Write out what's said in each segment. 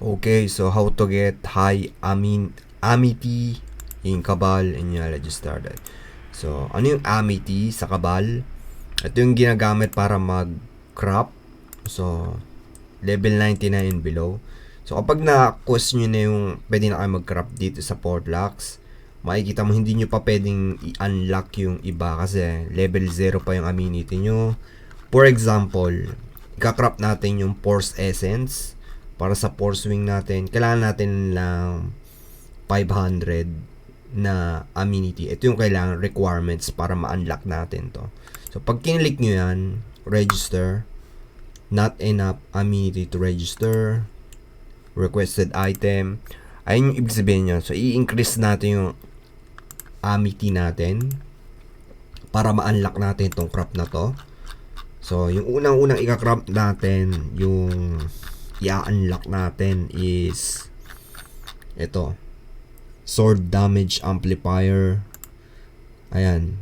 Okay, so how to get high amity in Cabal and yeah, let's just start it. So, ano yung amity sa Cabal? Ito yung ginagamit para mag-crop. So, level 99 and below. So, kapag na-quest nyo na yung pwede na kayo mag-crop dito sa Portlax, makikita mo hindi nyo pa pwedeng i-unlock yung iba kasi level 0 pa yung amenity nyo. For example, ika-crop natin yung Force Essence para sa Force Wing natin. Kailangan natin lang 500 na amenity. Ito yung kailangan requirements para ma-unlock natin to. So, pag kinlik nyo yan, register, not enough amenity to register, requested item, ayun yung ibig sabihin nyo. So, i-increase natin yung amenity natin para ma-unlock natin itong crop na to. So, yung unang-unang ika-crop natin, yung i-unlock natin is ito. Sword Damage Amplifier. Ayan.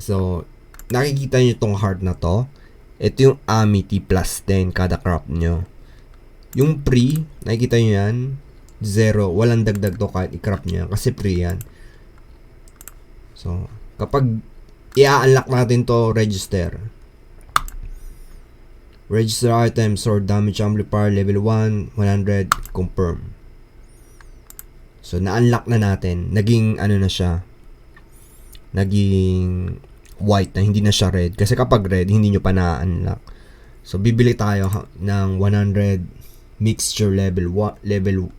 So, nakikita nyo itong heart na to. Ito yung amity plus 10 kada crop nyo. Yung pre, nakikita nyo yan, 0. Walang dagdag to kahit i-crop nyo yan kasi pre yan. So, kapag i-unlock natin to, register. Register item, sword damage amplifier, level 1, 100, confirm. So, na-unlock na natin. Naging, ano na siya, naging white na, hindi na siya red. Kasi kapag red, hindi nyo pa na-unlock. So, bibili tayo ng 100 mixture level 1, level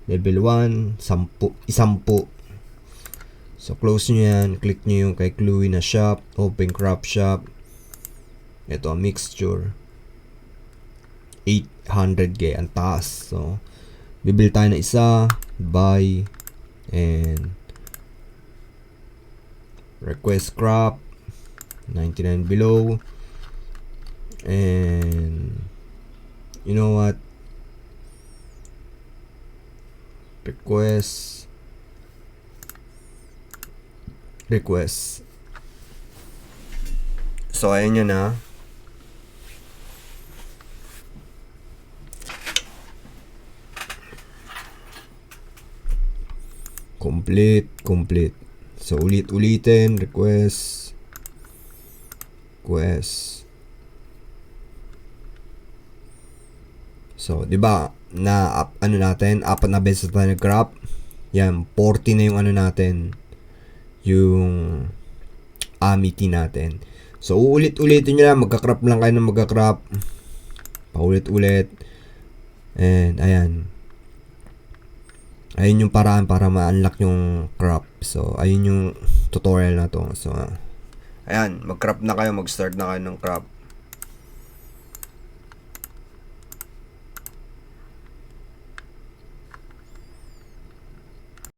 1, 10. So, close nyo yan. Click nyo yung kay Cluey na shop. Open crop shop. Ito, mixture. 800k. Ang taas. So, bibili tayo na isa. Buy. And request crop. 99 below. And you know what? Request. So, ayan yun na. Complete. So, ulit-ulitin. Request. So, di ba na ano natin, apat na beses tayo nag-crop. Yan, 40 na yung ano natin, yung amity natin. So, uulit-ulitin nyo lang. Magka-crop lang kayo ng magka-crop. Paulit-ulit. And, ayan. Ayun yung paraan para ma-unlock yung crop. So, ayun yung tutorial na to. So, ayan. Mag-crop na kayo. Mag-start na kayo ng crop.